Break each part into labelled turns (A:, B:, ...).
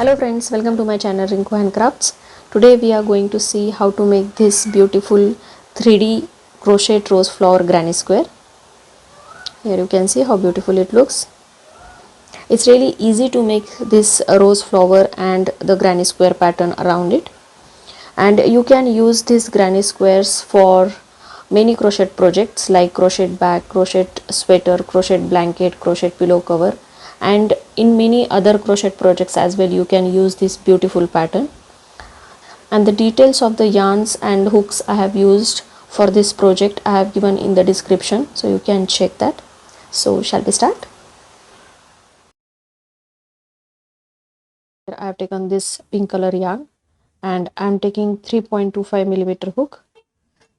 A: Hello friends, welcome to my channel Rinku Handcrafts. Today we are going to see how to make this beautiful 3D crochet rose flower granny square. Here you can see how beautiful it looks. It's really easy to make this rose flower and the granny square pattern around it. And you can use these granny squares for many crochet projects like crochet bag, crochet sweater, crochet blanket, crochet pillow cover, and in many other crochet projects as well. You can use this beautiful pattern, and the details of the yarns and hooks I have used for this project I have given in the description, so you can check that. So shall we start? I have taken this pink color yarn and I am taking 3.25 millimeter hook.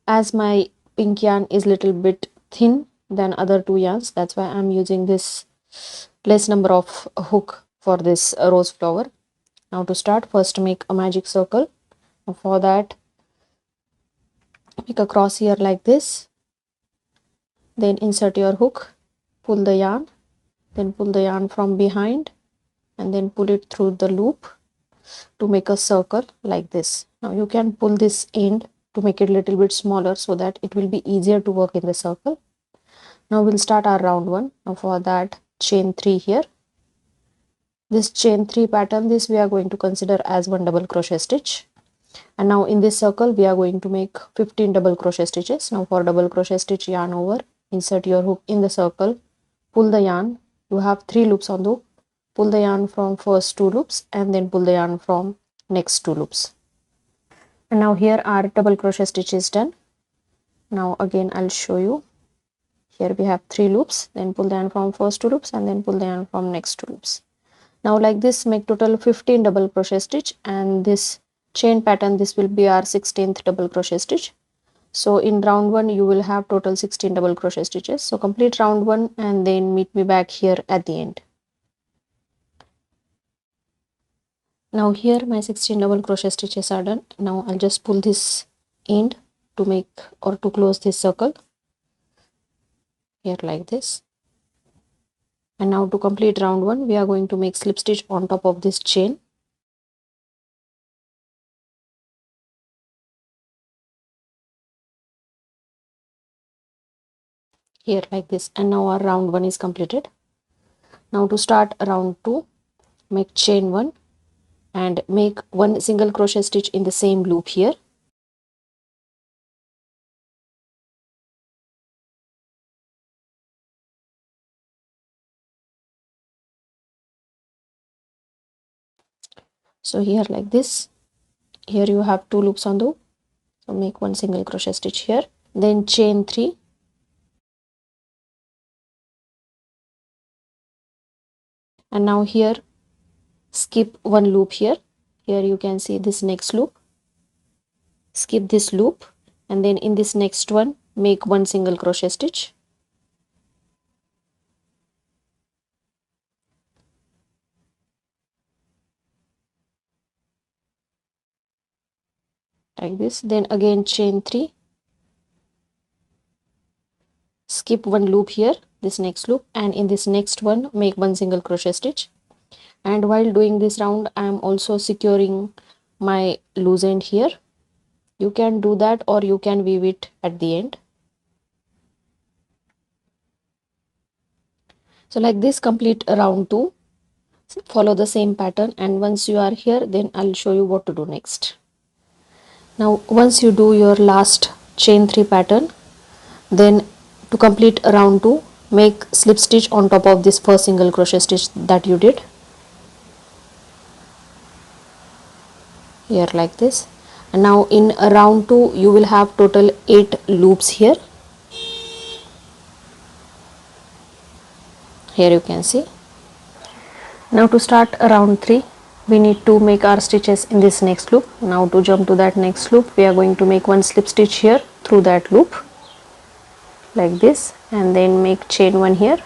A: As my pink yarn is little bit thin than other two yarns, that's why I am using this less number of hook for this rose flower. Now to start, first make a magic circle. For that, make a cross here like this, then insert your hook, pull the yarn, then pull the yarn from behind and then pull it through the loop to make a circle like this. Now you can pull this end to make it a little bit smaller so that it will be easier to work in the circle. Now we'll start our round one. Now for that, chain 3 here. This chain 3 pattern, this we are going to consider as one double crochet stitch. And now in this circle we are going to make 15 double crochet stitches. Now for double crochet stitch, yarn over, insert your hook in the circle, pull the yarn. You have 3 loops on the hook. Pull the yarn from first 2 loops and then pull the yarn from next 2 loops. And now here our double crochet stitch is done. Now again I'll show you. Here we have 3 loops, then pull the yarn from first 2 loops and then pull the yarn from next 2 loops. Now like this, make total 15 double crochet stitch, and this chain pattern, this will be our 16th double crochet stitch. So in round 1 you will have total 16 double crochet stitches. So complete round 1 and then meet me back here at the end. Now here my 16 double crochet stitches are done. Now I'll just pull this end to make or to close this circle here like this. And now to complete round 1 we are going to make slip stitch on top of this chain. Here like this, and now our round 1 is completed. Now to start round 2, make chain 1 and make one single crochet stitch in the same loop here. So here like this, here you have 2 loops on the hook, so make one single crochet stitch here, then chain 3, and now here skip one loop here. Here you can see this next loop, skip this loop, and then in this next one make one single crochet stitch. Like this, then again chain 3, skip one loop here, this next loop, and in this next one make one single crochet stitch. And while doing this round I am also securing my loose end here. You can do that or you can weave it at the end. So like this, complete round 2, follow the same pattern, and once you are here then I'll show you what to do next. Now once you do your last chain 3 pattern, then to complete round 2 make slip stitch on top of this first single crochet stitch that you did here like this. And now in round 2 you will have total 8 loops here. Here you can see. Now to start round 3 we need to make our stitches in this next loop. Now to jump to that next loop we are going to make one slip stitch here through that loop like this, and then make chain 1 here,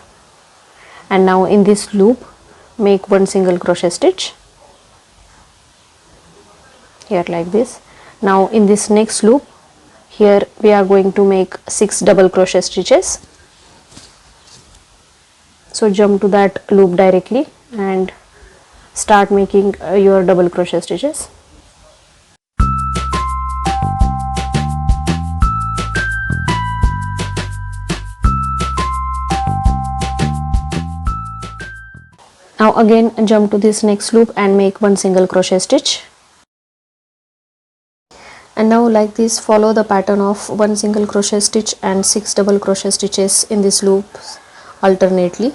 A: and now in this loop make one single crochet stitch here like this. Now in this next loop here we are going to make 6 double crochet stitches. So jump to that loop directly and start making your double crochet stitches. Now again jump to this next loop and make one single crochet stitch. And now like this follow the pattern of one single crochet stitch and 6 double crochet stitches in this loop alternately,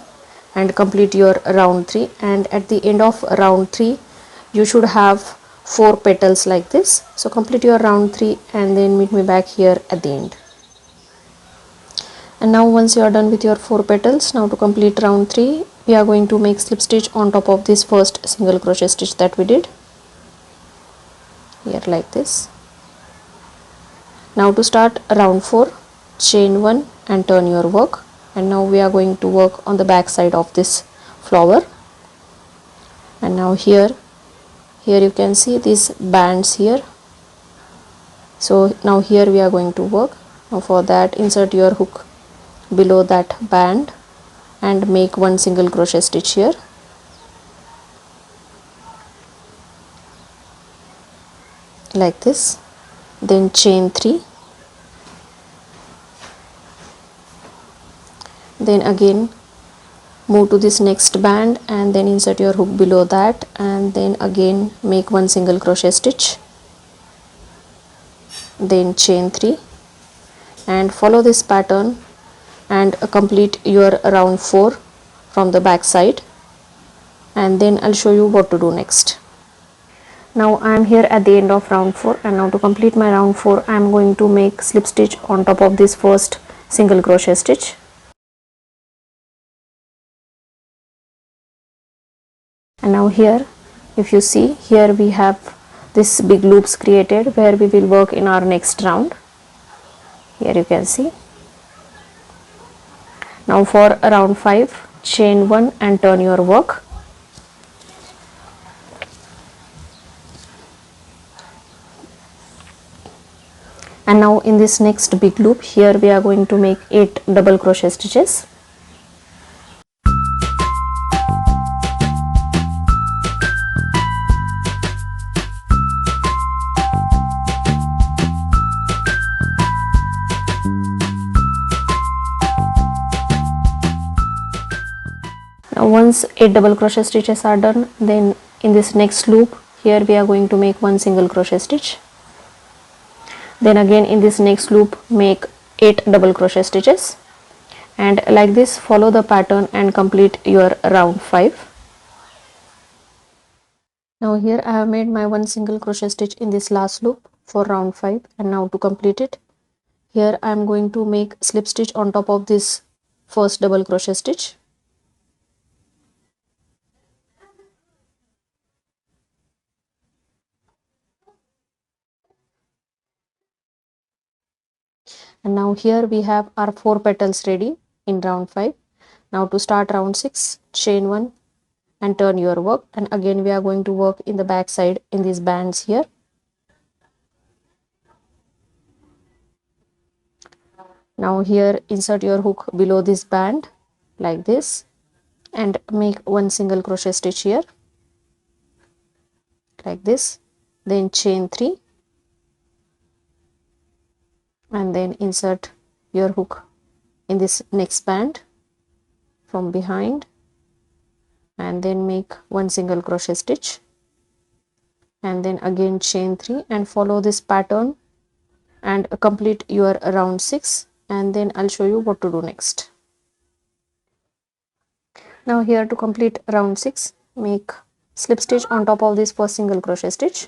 A: and complete your round 3. And at the end of round 3 you should have 4 petals like this. So complete your round 3 and then meet me back here at the end. And now once you are done with your 4 petals, now to complete round 3 we are going to make slip stitch on top of this first single crochet stitch that we did here like this. Now to start round 4, chain 1 and turn your work. And now we are going to work on the back side of this flower. And now here you can see these bands here. So now here we are going to work. Now for that insert your hook below that band and make one single crochet stitch here. Like this. Then chain 3. Then again move to this next band and then insert your hook below that and then again make one single crochet stitch. Then chain 3 and follow this pattern and complete your round 4 from the back side, and then I'll show you what to do next. Now I am here at the end of round 4, and now to complete my round 4 I am going to make slip stitch on top of this first single crochet stitch. And now here if you see, here we have this big loops created where we will work in our next round. Here you can see. Now for round 5, chain 1 and turn your work. And now in this next big loop, here we are going to make 8 double crochet stitches. Now once 8 double crochet stitches are done, then in this next loop, here we are going to make one single crochet stitch. Then again in this next loop make 8 double crochet stitches, and like this follow the pattern and complete your round 5. Now here I have made my one single crochet stitch in this last loop for round 5, and now to complete it, here I am going to make slip stitch on top of this first double crochet stitch. And now here we have our 4 petals ready in round 5. Now to start round 6, chain 1 and turn your work, and again we are going to work in the back side in these bands here. Now here insert your hook below this band like this and make one single crochet stitch here like this, then chain 3 and then insert your hook in this next band from behind and then make one single crochet stitch, and then again chain 3 and follow this pattern and complete your round 6, and then I'll show you what to do next. Now here to complete round 6, make slip stitch on top of this first single crochet stitch.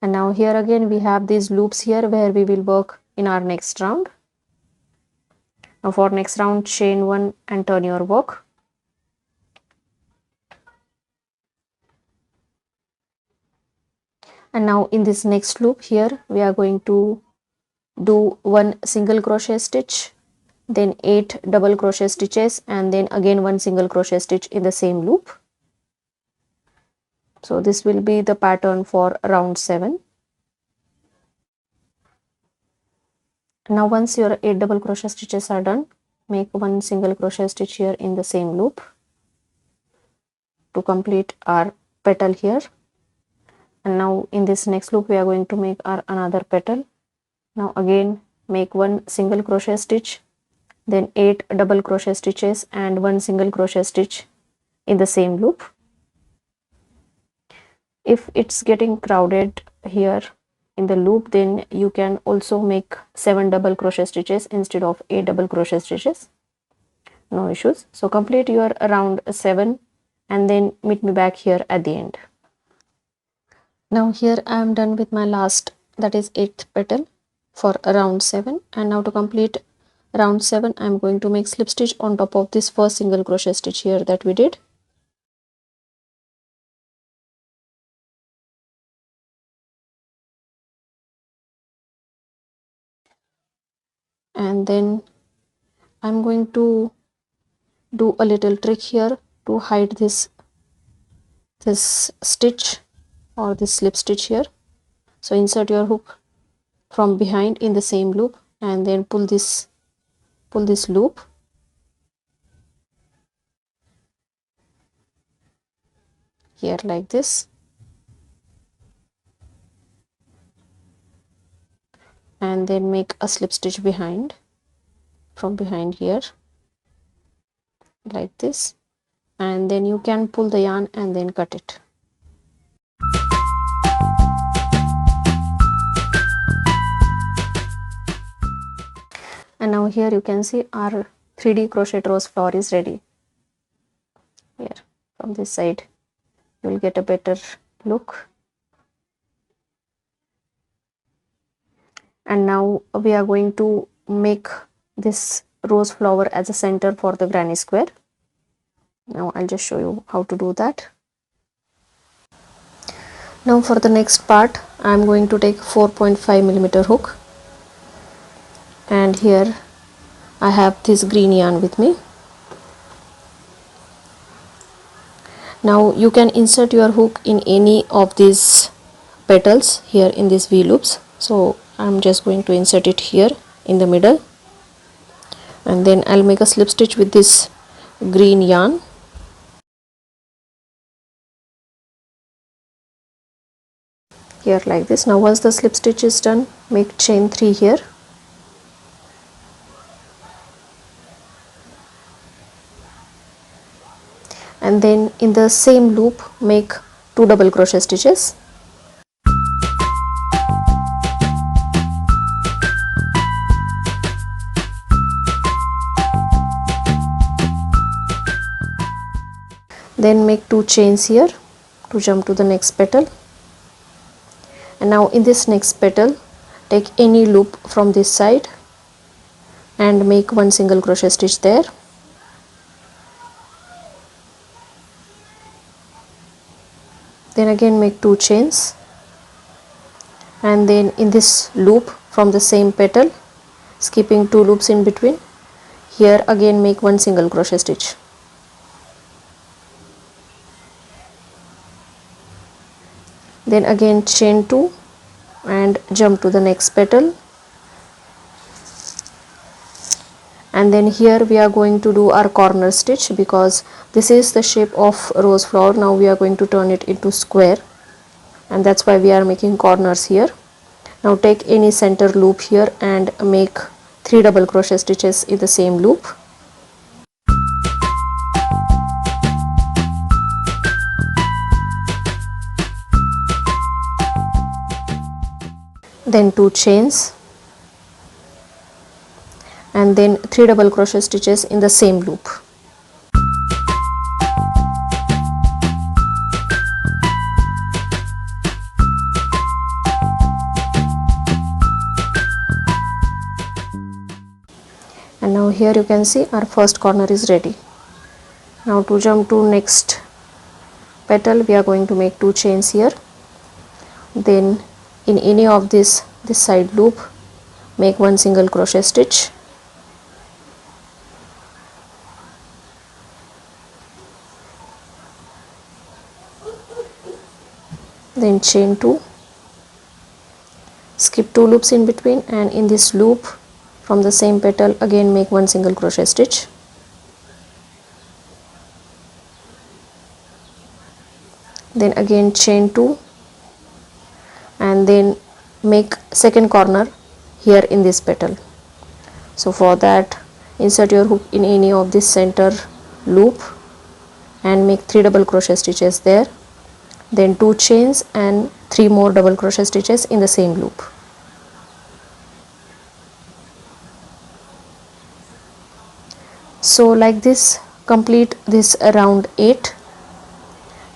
A: And now here again we have these loops here where we will work in our next round. Now for next round, chain 1 and turn your work. And now in this next loop here we are going to do one single crochet stitch, then 8 double crochet stitches, and then again one single crochet stitch in the same loop. So this will be the pattern for round 7. Now once your 8 double crochet stitches are done, make one single crochet stitch here in the same loop to complete our petal here. And now in this next loop we are going to make our another petal. Now again make one single crochet stitch, then 8 double crochet stitches and one single crochet stitch in the same loop. If it's getting crowded here in the loop, then you can also make 7 double crochet stitches instead of 8 double crochet stitches. No issues. So complete your round 7 and then meet me back here at the end. Now here I am done with my last, that is 8th petal for round 7, and now to complete round 7 I am going to make slip stitch on top of this first single crochet stitch here that we did. And then I'm going to do a little trick here to hide this stitch or this slip stitch here. So insert your hook from behind in the same loop and then pull this loop, here like this, and then make a slip stitch behind, from behind here like this, and then you can pull the yarn and then cut it. And now here you can see our 3D crochet rose flower is ready. Here from this side you will get a better look. And now we are going to make this rose flower as a center for the granny square. Now I'll just show you how to do that. Now for the next part I'm going to take 4.5mm hook, and here I have this green yarn with me. Now you can insert your hook in any of these petals here in these V loops. So I'm just going to insert it here in the middle, and then I'll make a slip stitch with this green yarn. Here like this. Now once the slip stitch is done, make chain 3 here. And then in the same loop make 2 double crochet stitches. Then make 2 chains here to jump to the next petal. And now in this next petal take any loop from this side and make 1 single crochet stitch there. Then again make 2 chains, and then in this loop from the same petal, skipping 2 loops in between, here again make 1 single crochet stitch. Then again chain 2 and jump to the next petal, and then here we are going to do our corner stitch because this is the shape of rose flower. Now we are going to turn it into square, and that's why we are making corners here. Now take any center loop here and make 3 double crochet stitches in the same loop. Then 2 chains, and then 3 double crochet stitches in the same loop. And now here you can see our first corner is ready. Now to jump to next petal we are going to make 2 chains here. Then in any of this side loop make 1 single crochet stitch. Then chain 2, skip 2 loops in between, and in this loop From the same petal again make one single crochet stitch, then again chain 2 and then make second corner here in this petal. So for that insert your hook in any of this center loop and make 3 double crochet stitches there, then 2 chains and 3 more double crochet stitches in the same loop. So like this complete this round 8,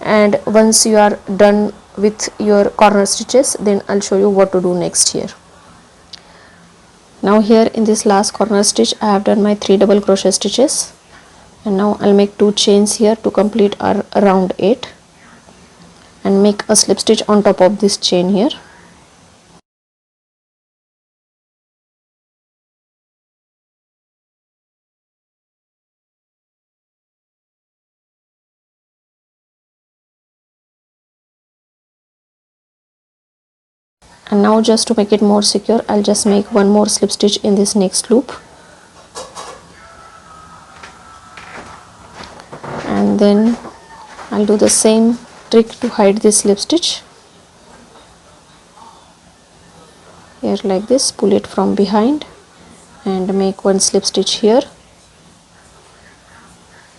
A: and once you are done with your corner stitches then I'll show you what to do next here. Now here in this last corner stitch I have done my 3 double crochet stitches, and now I'll make 2 chains here to complete our round 8 and make a slip stitch on top of this chain here. And now just to make it more secure I'll just make one more slip stitch in this next loop, and then I'll do the same trick to hide this slip stitch here like this. Pull it from behind and make one slip stitch here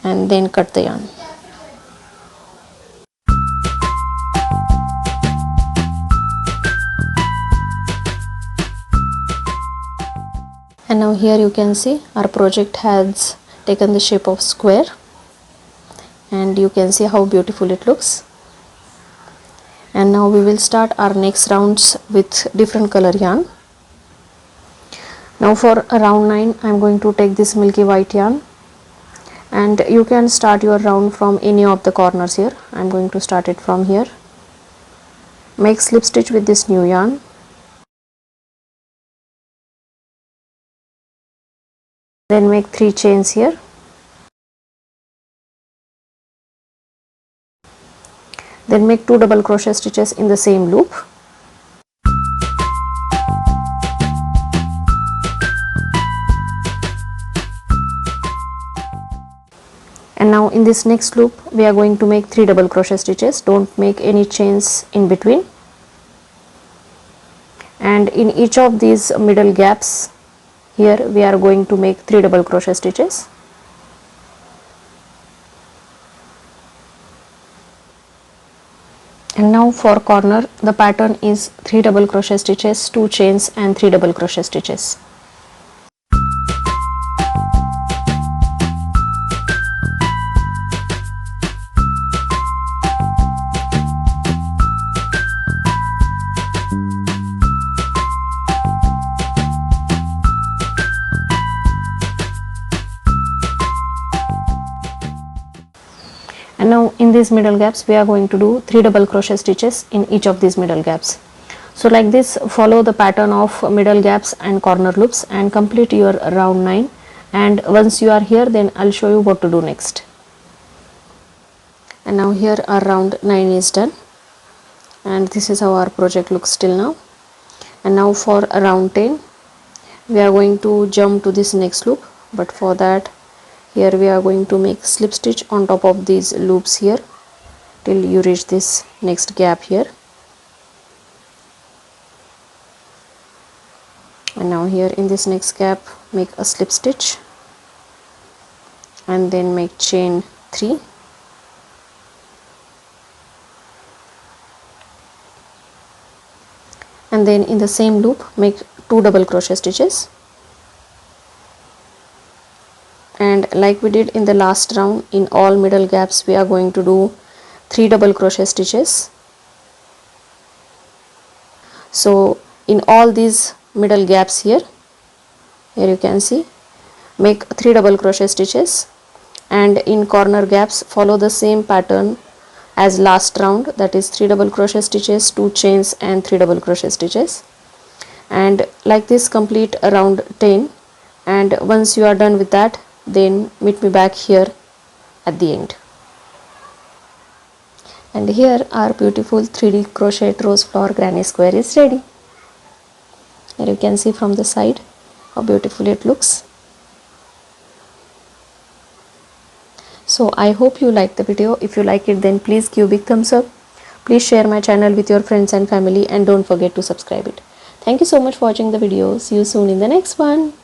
A: and then cut the yarn. And now here you can see our project has taken the shape of square, and you can see how beautiful it looks. And now we will start our next rounds with different color yarn. Now for round 9 I am going to take this milky white yarn, and you can start your round from any of the corners here. I am going to start it from here. Make slip stitch with this new yarn, then make 3 chains here, then make 2 double crochet stitches in the same loop, and now in this next loop we are going to make 3 double crochet stitches. Don't make any chains in between, and in each of these middle gaps here we are going to make 3 double crochet stitches. And now for corner the pattern is 3 double crochet stitches, 2 chains and 3 double crochet stitches. And now in these middle gaps we are going to do 3 double crochet stitches in each of these middle gaps. So like this follow the pattern of middle gaps and corner loops and complete your round 9, and once you are here then I'll show you what to do next. And now here our round 9 is done, and this is how our project looks till now. And now for round 10 we are going to jump to this next loop, but for that here we are going to make slip stitch on top of these loops here till you reach this next gap here. And now here in this next gap make a slip stitch and then make chain 3, and then in the same loop make 2 double crochet stitches. And like we did in the last round, in all middle gaps we are going to do 3 double crochet stitches. So in all these middle gaps here you can see make 3 double crochet stitches, and in corner gaps follow the same pattern as last round, that is 3 double crochet stitches, 2 chains and 3 double crochet stitches. And like this complete round 10, and once you are done with that then meet me back here at the end. And here our beautiful 3D crochet rose flower granny square is ready. Here you can see from the side how beautiful it looks. So I hope you like the video. If you like it, then please give big thumbs up. Please share my channel with your friends and family, and don't forget to subscribe it. Thank you so much for watching the video. See you soon in the next one.